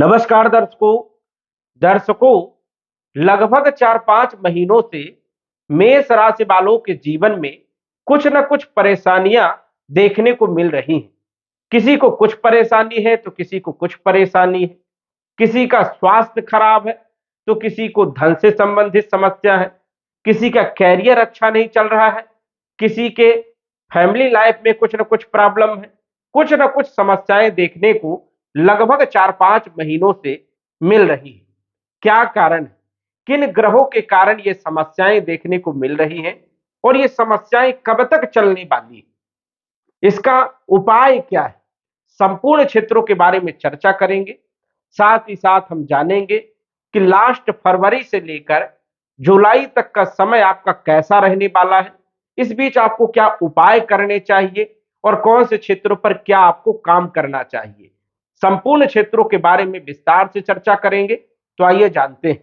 नमस्कार दर्शकों। लगभग 4-5 महीनों से मेष राशि वालों के जीवन में कुछ न कुछ परेशानियां देखने को मिल रही हैं। किसी को कुछ परेशानी है तो किसी को कुछ परेशानी है। किसी का स्वास्थ्य खराब है तो किसी को धन से संबंधित समस्या है। किसी का कैरियर अच्छा नहीं चल रहा है। किसी के फैमिली लाइफ में कुछ न कुछ प्रॉब्लम है। कुछ न कुछ समस्याएं देखने को लगभग 4-5 महीनों से मिल रही है। क्या कारण है? किन ग्रहों के कारण ये समस्याएं देखने को मिल रही हैं और ये समस्याएं कब तक चलने वाली है? इसका उपाय क्या है? संपूर्ण क्षेत्रों के बारे में चर्चा करेंगे। साथ ही साथ हम जानेंगे कि लास्ट फरवरी से लेकर जुलाई तक का समय आपका कैसा रहने वाला है। इस बीच आपको क्या उपाय करने चाहिए और कौन से क्षेत्रों पर क्या आपको काम करना चाहिए। संपूर्ण क्षेत्रों के बारे में विस्तार से चर्चा करेंगे। तो आइए जानते हैं।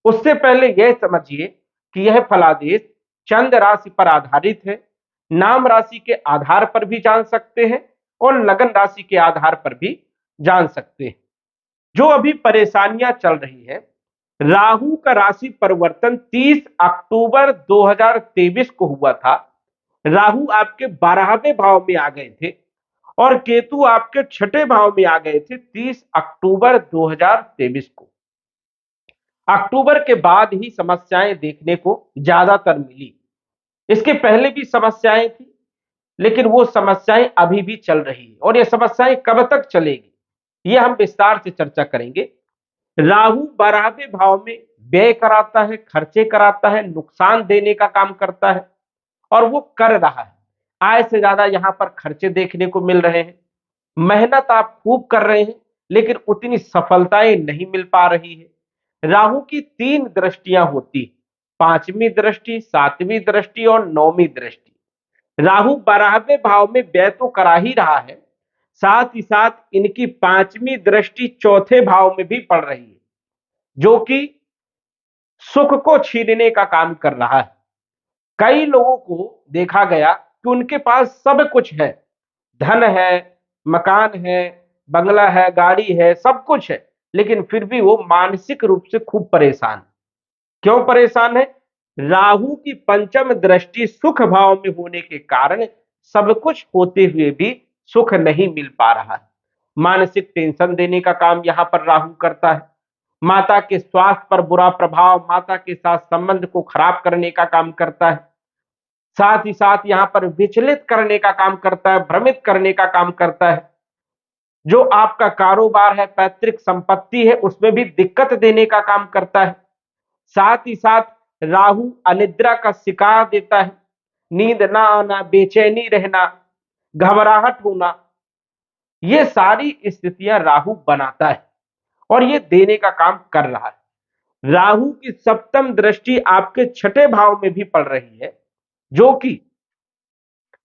उससे पहले यह समझिए कि यह फलादेश चंद राशि पर आधारित है। नाम राशि के आधार पर भी जान सकते हैं और लगन राशि के आधार पर भी जान सकते हैं। जो अभी परेशानियां चल रही है, राहु का राशि परिवर्तन 30 अक्टूबर 2023 को हुआ था। राहु आपके 12वें भाव में आ गए थे और केतु आपके 6ठे भाव में आ गए थे 30 अक्टूबर 2023 को। अक्टूबर के बाद ही समस्याएं देखने को ज्यादातर मिली। इसके पहले भी समस्याएं थी, लेकिन वो समस्याएं अभी भी चल रही है और ये समस्याएं कब तक चलेगी, ये हम विस्तार से चर्चा करेंगे। राहु 12वें भाव में व्यय कराता है, खर्चे कराता है, नुकसान देने का काम करता है और वो कर रहा है। आय से ज्यादा यहाँ पर खर्चे देखने को मिल रहे हैं। मेहनत आप खूब कर रहे हैं, लेकिन उतनी सफलताएं नहीं मिल पा रही है। राहु की 3 दृष्टियां होती, 5वीं दृष्टि, 7वीं दृष्टि और 9वीं दृष्टि। राहु 12वें भाव में व्यय तो करा ही रहा है, साथ ही साथ इनकी 5वीं दृष्टि 4थे भाव में भी पड़ रही है, जो कि सुख को छीनने का काम कर रहा है। कई लोगों को देखा गया कि उनके पास सब कुछ है, धन है, मकान है, बंगला है, गाड़ी है, सब कुछ है, लेकिन फिर भी वो मानसिक रूप से खूब परेशान। क्यों परेशान है? राहु की पंचम दृष्टि सुख भाव में होने के कारण सब कुछ होते हुए भी सुख नहीं मिल पा रहा है। मानसिक टेंशन देने का काम यहां पर राहु करता है। माता के स्वास्थ्य पर बुरा प्रभाव, माता के साथ संबंध को खराब करने का काम करता है। साथ ही साथ यहां पर विचलित करने का काम करता है, भ्रमित करने का काम करता है। जो आपका कारोबार है, पैतृक संपत्ति है, उसमें भी दिक्कत देने का काम करता है। साथ ही साथ राहु अनिद्रा का शिकार देता है। नींद ना आना, बेचैनी रहना, घबराहट होना, ये सारी स्थितियां राहु बनाता है और ये देने का काम कर रहा है। राहु की सप्तम दृष्टि आपके 6ठे भाव में भी पड़ रही है, जो कि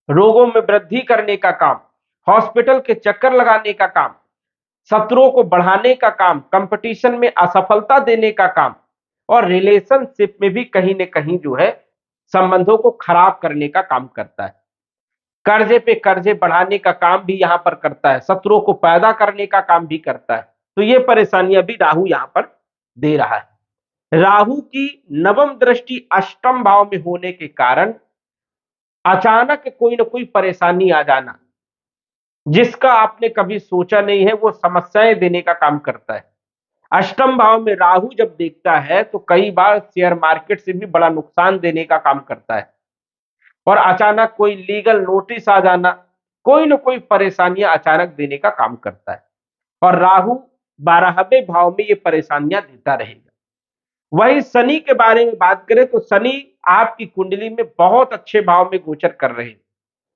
रोगों में वृद्धि करने का काम, हॉस्पिटल के चक्कर लगाने का काम, शत्रुओं को बढ़ाने का काम, कंपटीशन में असफलता देने का काम और रिलेशनशिप में भी कहीं न कहीं जो है संबंधों को खराब करने का काम करता है। कर्जे पे कर्जे बढ़ाने का काम भी यहां पर करता है, शत्रुओं को पैदा करने का काम भी करता है। तो ये परेशानियां भी राहु यहां पर दे रहा है। राहु की नवम दृष्टि अष्टम भाव में होने के कारण अचानक कोई ना कोई परेशानी आ जाना, जिसका आपने कभी सोचा नहीं है, वो समस्याएं देने का काम करता है। अष्टम भाव में राहु जब देखता है तो कई बार शेयर मार्केट से भी बड़ा नुकसान देने का काम करता है और अचानक कोई लीगल नोटिस आ जाना, कोई ना कोई परेशानियां अचानक देने का काम करता है और राहु 12वें भाव में ये परेशानियां देता रहेगा। वही शनि के बारे में बात करें तो शनि आपकी कुंडली में बहुत अच्छे भाव में गोचर कर रहे हैं।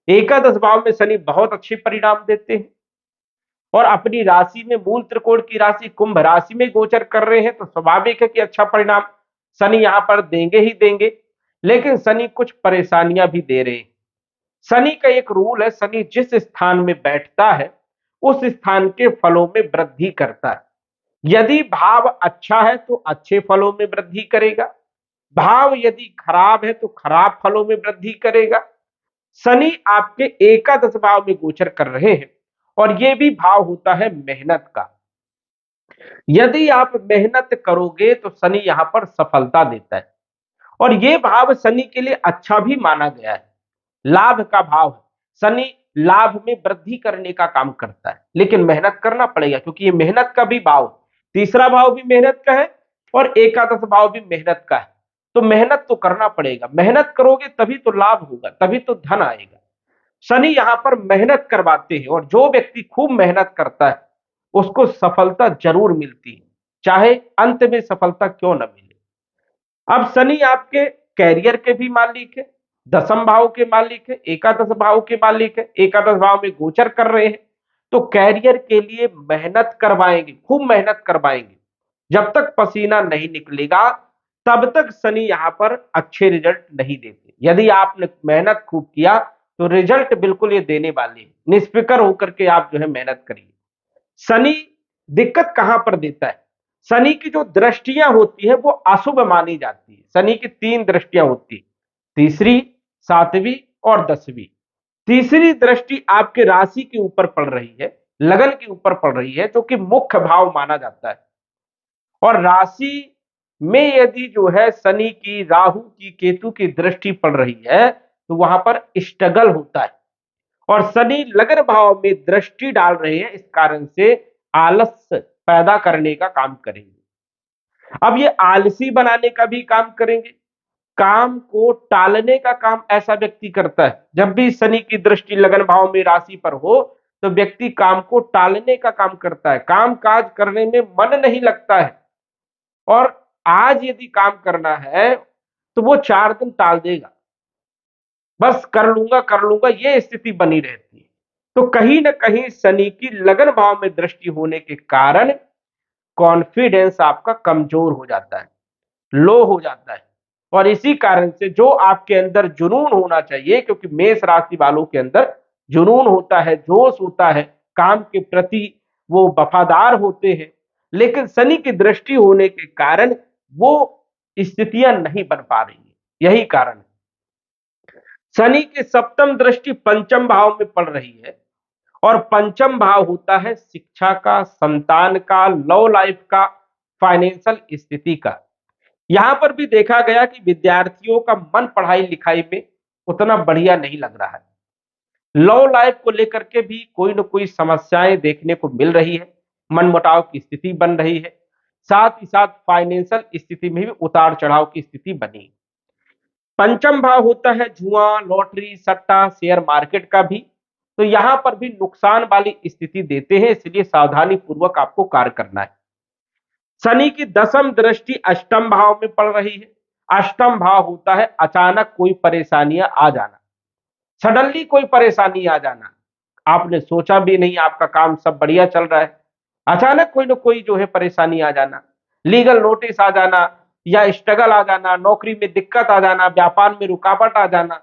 एकादश भाव में शनि बहुत अच्छे परिणाम देते हैं और अपनी राशि में, मूल त्रिकोण की राशि कुंभ राशि में गोचर कर रहे हैं, तो स्वाभाविक है कि अच्छा परिणाम शनि यहां पर देंगे ही देंगे। लेकिन शनि कुछ परेशानियां भी दे रहे हैं। शनि का एक रूल है, शनि जिस स्थान में बैठता है उस स्थान के फलों में वृद्धि करता है। यदि भाव अच्छा है तो अच्छे फलों में वृद्धि करेगा, भाव यदि खराब है तो खराब फलों में वृद्धि करेगा। शनि आपके एकादश भाव में गोचर कर रहे हैं और यह भी भाव होता है मेहनत का। यदि आप मेहनत करोगे तो शनि यहां पर सफलता देता है, और ये भाव शनि के लिए अच्छा भी माना गया है। लाभ का भाव है, शनि लाभ में वृद्धि करने का काम करता है, लेकिन मेहनत करना पड़ेगा क्योंकि ये मेहनत का भी भाव है। तीसरा भाव भी मेहनत का है और एकादश भाव भी मेहनत का है, तो मेहनत तो करना पड़ेगा। मेहनत करोगे तभी तो लाभ होगा, तभी तो धन आएगा। शनि यहां पर मेहनत करवाते हैं, और जो व्यक्ति खूब मेहनत करता है उसको सफलता जरूर मिलती है, चाहे अंत में सफलता क्यों न मिले। अब शनि आपके कैरियर के भी मालिक है, दसम भाव के मालिक है, एकादश भाव के मालिक है, एकादश भाव में गोचर कर रहे हैं, तो कैरियर के लिए मेहनत करवाएंगे, खूब मेहनत करवाएंगे। जब तक पसीना नहीं निकलेगा तब तक शनि यहां पर अच्छे रिजल्ट नहीं देते। यदि आपने मेहनत खूब किया तो रिजल्ट बिल्कुल ये देने वाले हैं। निष्फिक्र होकर के आप जो है मेहनत करिए। शनि दिक्कत कहां पर देता है? शनि की जो दृष्टियां होती है वो अशुभ मानी जाती है। शनि की तीन दृष्टियां होती है, तीसरी, सातवीं और दसवीं। तीसरी दृष्टि आपके राशि के ऊपर पड़ रही है, लगन के ऊपर पड़ रही है, जो कि मुख्य भाव माना जाता है। और राशि में यदि जो है शनि की, राहु की, केतु की दृष्टि पड़ रही है तो वहां पर स्ट्रगल होता है। और शनि लगन भाव में दृष्टि डाल रहे हैं, इस कारण से आलस पैदा करने का काम करेंगे। अब ये आलसी बनाने का भी काम करेंगे, काम को टालने का काम ऐसा व्यक्ति करता है। जब भी शनि की दृष्टि लगन भाव में राशि पर हो तो व्यक्ति काम को टालने का काम करता है, काम काज करने में मन नहीं लगता है। और आज यदि काम करना है तो वो 4 दिन टाल देगा, बस कर लूंगा ये स्थिति बनी रहती है। तो कहीं ना कहीं शनि की लगन भाव में दृष्टि होने के कारण कॉन्फिडेंस आपका कमजोर हो जाता है, लो हो जाता है। और इसी कारण से जो आपके अंदर जुनून होना चाहिए, क्योंकि मेष राशि वालों के अंदर जुनून होता है, जोश होता है, काम के प्रति वो वफादार होते हैं, लेकिन शनि की दृष्टि होने के कारण वो स्थितियां नहीं बन पा रही है। यही कारण है। शनि की सप्तम दृष्टि पंचम भाव में पड़ रही है, और पंचम भाव होता है शिक्षा का, संतान का, लव लाइफ का, फाइनेंशियल स्थिति का। यहां पर भी देखा गया कि विद्यार्थियों का मन पढ़ाई लिखाई में उतना बढ़िया नहीं लग रहा है। लव लाइफ को लेकर के भी कोई न कोई समस्याएं देखने को मिल रही है, मनमुटाव की स्थिति बन रही है। साथ ही साथ फाइनेंशियल स्थिति में भी उतार चढ़ाव की स्थिति बनी। पंचम भाव होता है जुआ, लॉटरी, सट्टा, शेयर मार्केट का भी, तो यहां पर भी नुकसान वाली स्थिति देते हैं, इसलिए सावधानी पूर्वक आपको कार्य करना है। शनि की दसम दृष्टि अष्टम भाव में पड़ रही है। अष्टम भाव होता है अचानक कोई परेशानियां आ जाना, सडनली कोई परेशानी आ जाना। आपने सोचा भी नहीं, आपका काम सब बढ़िया चल रहा है, अचानक कोई ना कोई जो है परेशानी आ जाना, लीगल नोटिस आ जाना, या स्ट्रगल आ जाना, नौकरी में दिक्कत आ जाना, व्यापार में रुकावट आ जाना।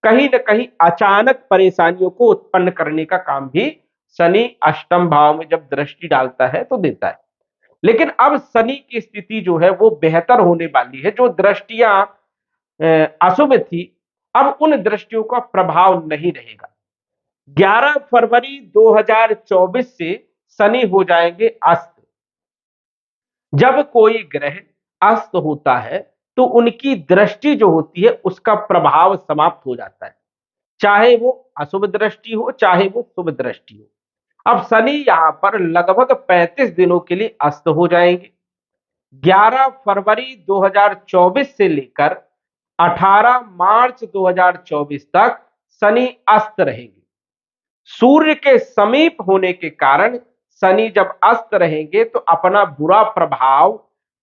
कहीं ना कहीं अचानक परेशानियों को उत्पन्न करने का काम भी शनि अष्टम भाव में जब दृष्टि डालता है तो देता है। लेकिन अब शनि की स्थिति जो है वो बेहतर होने वाली है। जो दृष्टियां अशुभ थी, अब उन दृष्टियों का प्रभाव नहीं रहेगा। 11 फरवरी 2024 से शनि हो जाएंगे अस्त। जब कोई ग्रह अस्त होता है तो उनकी दृष्टि जो होती है उसका प्रभाव समाप्त हो जाता है, चाहे वो अशुभ दृष्टि हो चाहे वो शुभ दृष्टि हो। अब शनि यहां पर लगभग 35 दिनों के लिए अस्त हो जाएंगे। 11 फरवरी 2024 से लेकर 18 मार्च 2024 तक शनि अस्त रहेंगे। सूर्य के समीप होने के कारण शनि जब अस्त रहेंगे तो अपना बुरा प्रभाव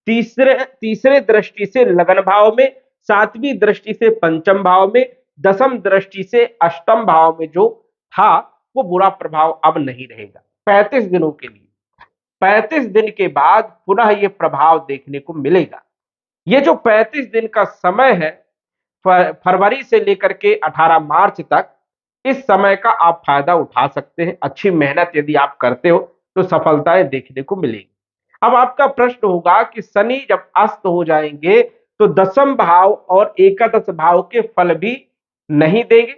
तीसरे तीसरे दृष्टि से लगन भाव में, सातवीं दृष्टि से पंचम भाव में, दसम दृष्टि से अष्टम भाव में जो था वो बुरा प्रभाव अब नहीं रहेगा 35 दिनों के लिए। 35 दिन के बाद पुनः ये प्रभाव देखने को मिलेगा। ये जो 35 दिन का समय है, फरवरी से लेकर के 18 मार्च तक, इस समय का आप फायदा उठा सकते हैं। अच्छी मेहनत यदि आप करते हो तो सफलताएं देखने को मिलेगी। अब आपका प्रश्न होगा कि शनि जब अस्त हो जाएंगे तो दसम भाव और एकादश भाव के फल भी नहीं देंगे।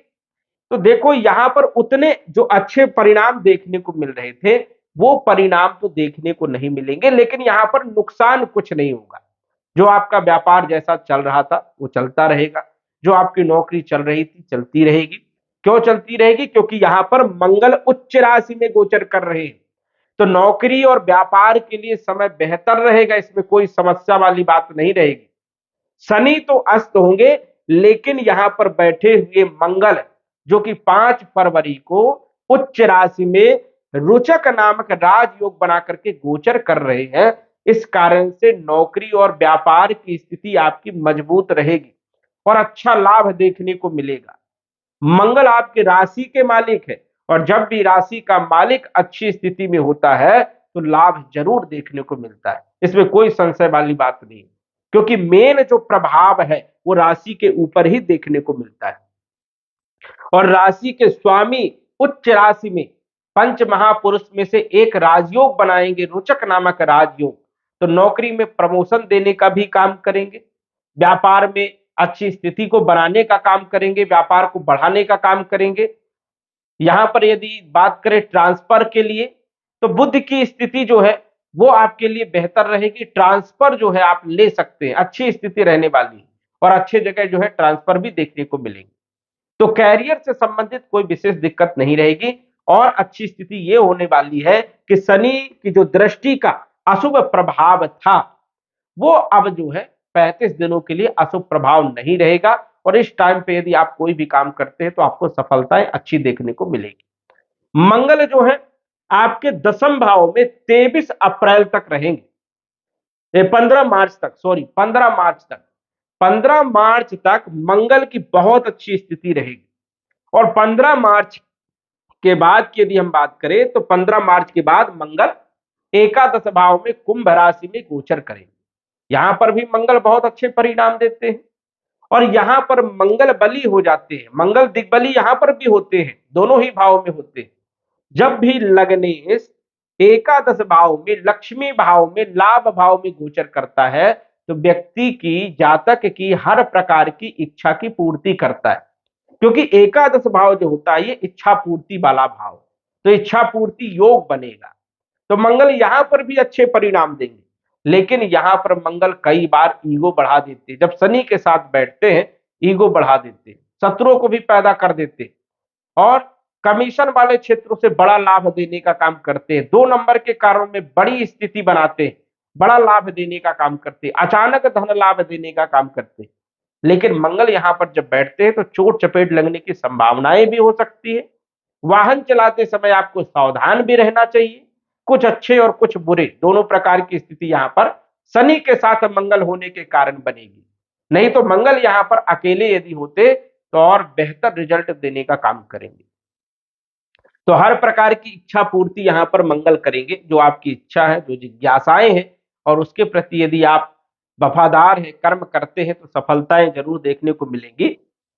तो देखो यहां पर उतने जो अच्छे परिणाम देखने को मिल रहे थे वो परिणाम तो देखने को नहीं मिलेंगे, लेकिन यहां पर नुकसान कुछ नहीं होगा। जो आपका व्यापार जैसा चल रहा था वो चलता रहेगा, जो आपकी नौकरी चल रही थी चलती रहेगी। क्यों चलती रहेगी? क्योंकि यहां पर मंगल उच्च राशि में गोचर कर रहे हैं, तो नौकरी और व्यापार के लिए समय बेहतर रहेगा, इसमें कोई समस्या वाली बात नहीं रहेगी। शनि तो अस्त होंगे, लेकिन यहां पर बैठे हुए मंगल जो कि 5 फरवरी को उच्च राशि में रुचक नामक राजयोग बना करके गोचर कर रहे हैं। इस कारण से नौकरी और व्यापार की स्थिति आपकी मजबूत रहेगी और अच्छा लाभ देखने को मिलेगा। मंगल आपके राशि के मालिक है, और जब भी राशि का मालिक अच्छी स्थिति में होता है तो लाभ जरूर देखने को मिलता है, इसमें कोई संशय वाली बात नहीं, क्योंकि मेन जो प्रभाव है वो राशि के ऊपर ही देखने को मिलता है। और राशि के स्वामी उच्च राशि में पंच महापुरुष में से एक राजयोग बनाएंगे, रोचक नामक राजयोग, तो नौकरी में प्रमोशन देने का भी काम करेंगे, व्यापार में अच्छी स्थिति को बनाने का काम करेंगे, व्यापार को बढ़ाने का काम करेंगे। यहां पर यदि बात करें ट्रांसफर के लिए, तो बुध की स्थिति जो है वो आपके लिए बेहतर रहेगी, ट्रांसफर जो है आप ले सकते हैं, अच्छी स्थिति रहने वाली है और अच्छे जगह जो है ट्रांसफर भी देखने को मिलेंगे। तो कैरियर से संबंधित कोई विशेष दिक्कत नहीं रहेगी, और अच्छी स्थिति ये होने वाली है कि शनि की जो दृष्टि का अशुभ प्रभाव था वो अब जो है 35 दिनों के लिए अशुभ प्रभाव नहीं रहेगा, और इस टाइम पे यदि आप कोई भी काम करते हैं तो आपको सफलताएं अच्छी देखने को मिलेगी। मंगल जो है आपके 10वें भाव में 23 अप्रैल तक रहेंगे, 15 मार्च तक, सॉरी 15 मार्च तक, 15 मार्च तक मंगल की बहुत अच्छी स्थिति रहेगी। और 15 मार्च के बाद की यदि हम बात करें तो 15 मार्च के बाद मंगल एकादश भाव में कुंभ राशि में गोचर करेंगे। यहां पर भी मंगल बहुत अच्छे परिणाम देते हैं, और यहां पर मंगल बली हो जाते हैं, मंगल दिग्बली यहां पर भी होते हैं, दोनों ही भाव में होते हैं। जब भी लग्नेश एकादश भाव में, लक्ष्मी भाव में, लाभ भाव में गोचर करता है तो व्यक्ति की, जातक की हर प्रकार की इच्छा की पूर्ति करता है, क्योंकि एकादश भाव जो होता है ये इच्छा पूर्ति वाला भाव, तो इच्छा पूर्ति योग बनेगा। तो मंगल यहां पर भी अच्छे परिणाम देंगे, लेकिन यहां पर मंगल कई बार ईगो बढ़ा देते हैं, जब शनि के साथ बैठते हैं ईगो बढ़ा देते हैं, शत्रुओं को भी पैदा कर देते हैं, और कमीशन वाले क्षेत्रों से बड़ा लाभ देने का काम करते हैं, 2 नंबर के कारणों में बड़ी स्थिति बनाते हैं, बड़ा लाभ देने का काम करते हैं, अचानक धन लाभ देने का काम करते हैं। लेकिन मंगल यहां पर जब बैठते हैं तो चोट चपेट लगने की संभावनाएं भी हो सकती है। वाहन चलाते समय आपको सावधान भी रहना चाहिए, कुछ अच्छे और कुछ बुरे दोनों प्रकार की स्थिति यहां पर शनि के साथ मंगल होने के कारण बनेगी। नहीं तो मंगल यहां पर अकेले यदि होते तो और बेहतर रिजल्ट देने का काम करेंगे। तो हर प्रकार की इच्छा पूर्ति यहां पर मंगल करेंगे, जो आपकी इच्छा है, जो जिज्ञासाएं हैं, और उसके प्रति यदि आप वफादार हैं, कर्म करते हैं तो सफलताएं जरूर देखने को मिलेंगी।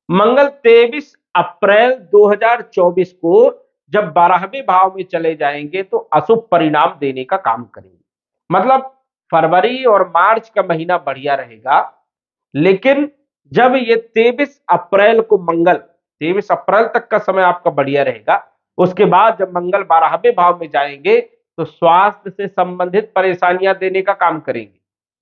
मंगल 23 अप्रैल 2024 को जब 12वें भाव में चले जाएंगे तो अशुभ परिणाम देने का काम करेंगे। मतलब फरवरी और मार्च का महीना बढ़िया रहेगा, लेकिन जब ये 23 अप्रैल को मंगल, 23 अप्रैल तक का समय आपका बढ़िया रहेगा, उसके बाद जब मंगल 12वें भाव में जाएंगे तो स्वास्थ्य से संबंधित परेशानियां देने का काम करेंगे।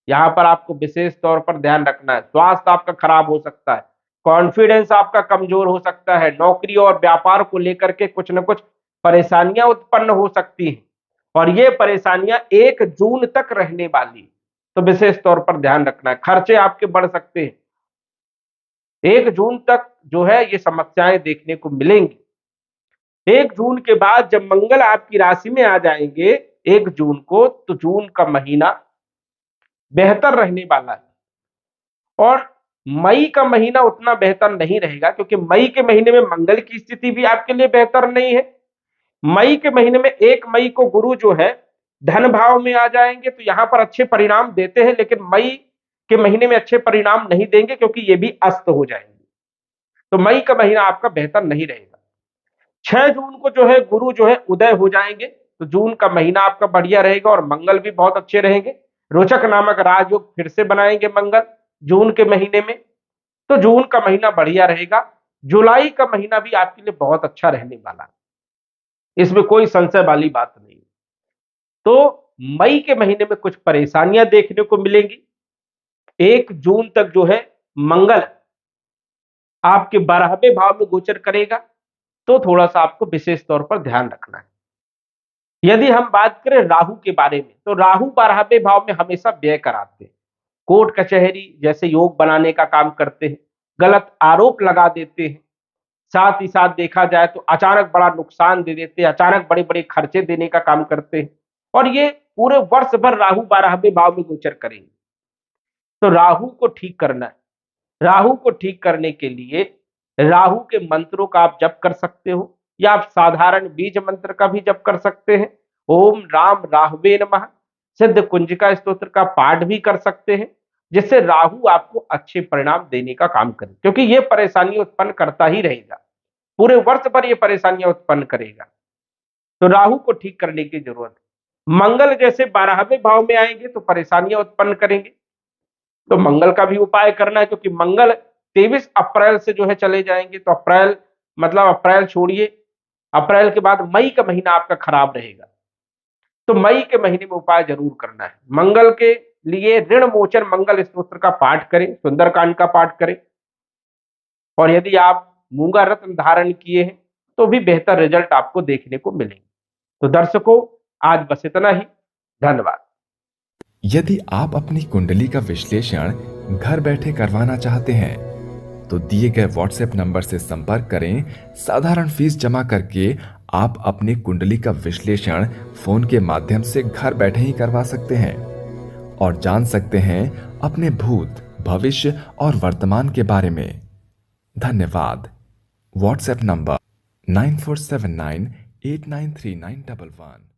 यहां पर आपको विशेष तौर पर ध्यान रखना है, स्वास्थ्य आपका खराब हो सकता है, कॉन्फिडेंस आपका कमजोर हो सकता है, नौकरी और व्यापार को लेकर के कुछ न कुछ परेशानियां उत्पन्न हो सकती हैं, और ये परेशानियां 1 जून तक रहने वाली, तो विशेष तौर पर ध्यान रखना है। खर्चे आपके बढ़ सकते हैं, 1 जून तक जो है ये समस्याएं देखने को मिलेंगी। 1 जून के बाद जब मंगल आपकी राशि में आ जाएंगे 1 जून को, तो जून का महीना बेहतर रहने वाला है, और मई का महीना उतना बेहतर नहीं रहेगा, क्योंकि मई के महीने में मंगल की स्थिति भी आपके लिए बेहतर नहीं है। मई के महीने में 1 मई को गुरु जो है धन भाव में आ जाएंगे, तो यहां पर अच्छे परिणाम देते हैं, लेकिन मई के महीने में अच्छे परिणाम नहीं देंगे, क्योंकि ये भी अस्त हो जाएंगे, तो मई का महीना आपका बेहतर नहीं रहेगा। 6 जून को जो है गुरु जो है उदय हो जाएंगे, तो जून का महीना आपका बढ़िया रहेगा, और मंगल भी बहुत अच्छे रहेंगे, रोचक नामक राजयोग फिर से बनाएंगे मंगल जून के महीने में, तो जून का महीना बढ़िया रहेगा। जुलाई का महीना भी आपके लिए बहुत अच्छा रहने वाला है, इसमें कोई संशय वाली बात नहीं। तो मई के महीने में कुछ परेशानियां देखने को मिलेंगी। 1 जून तक जो है मंगल आपके 12वें भाव में गोचर करेगा, तो थोड़ा सा आपको विशेष तौर पर ध्यान रखना है। यदि हम बात करें राहु के बारे में, तो राहु 12वें भाव में हमेशा व्यय कराते हैं, कोर्ट कचहरी जैसे योग बनाने का काम करते हैं, गलत आरोप लगा देते हैं, साथ ही साथ देखा जाए तो अचानक बड़ा नुकसान दे देते हैं, अचानक बड़े बड़े खर्चे देने का काम करते हैं, और ये पूरे वर्ष भर राहु 12वें भाव में गोचर करेंगे। तो राहु को ठीक करना है। राहु को ठीक करने के लिए राहु के मंत्रों का आप जप कर सकते हो, या आप साधारण बीज मंत्र का भी जप कर सकते हैं। ओम राम राहवे नमः, सिद्ध कुंजिका स्तोत्र का पाठ भी कर सकते हैं, जिससे राहु आपको अच्छे परिणाम देने का काम करे, क्योंकि ये परेशानी उत्पन्न करता ही रहेगा, पूरे वर्ष भर ये परेशानियां उत्पन्न करेगा। तो राहु को ठीक करने की जरूरत है। मंगल जैसे 12वें भाव में आएंगे तो परेशानियां उत्पन्न करेंगे, तो मंगल का भी उपाय करना है, क्योंकि मंगल 23 अप्रैल से जो है चले जाएंगे। तो अप्रैल मतलब अप्रैल छोड़िए, अप्रैल के बाद मई का महीना आपका खराब रहेगा, तो मई के महीने में उपाय जरूर करना है। मंगल के लिए ऋण मोचन मंगल स्तोत्र का पाठ करें, सुंदरकांड का पाठ करें, और यदि आप मूंगा रत्न धारण किए हैं तो भी बेहतर रिजल्ट आपको देखने को मिलेंगे। तो दर्शकों, आज बस इतना ही। धन्यवाद। यदि आप अपनी कुंडली का विश्लेषण घर बैठे करवाना चाहते हैं तो दिए गए व्हाट्सएप नंबर से संपर्क करें। साधारण फीस जमा करके आप अपनी कुंडली का विश्लेषण फोन के माध्यम से घर बैठे ही करवा सकते हैं और जान सकते हैं अपने भूत, भविष्य और वर्तमान के बारे में। धन्यवाद। WhatsApp number 9479893911।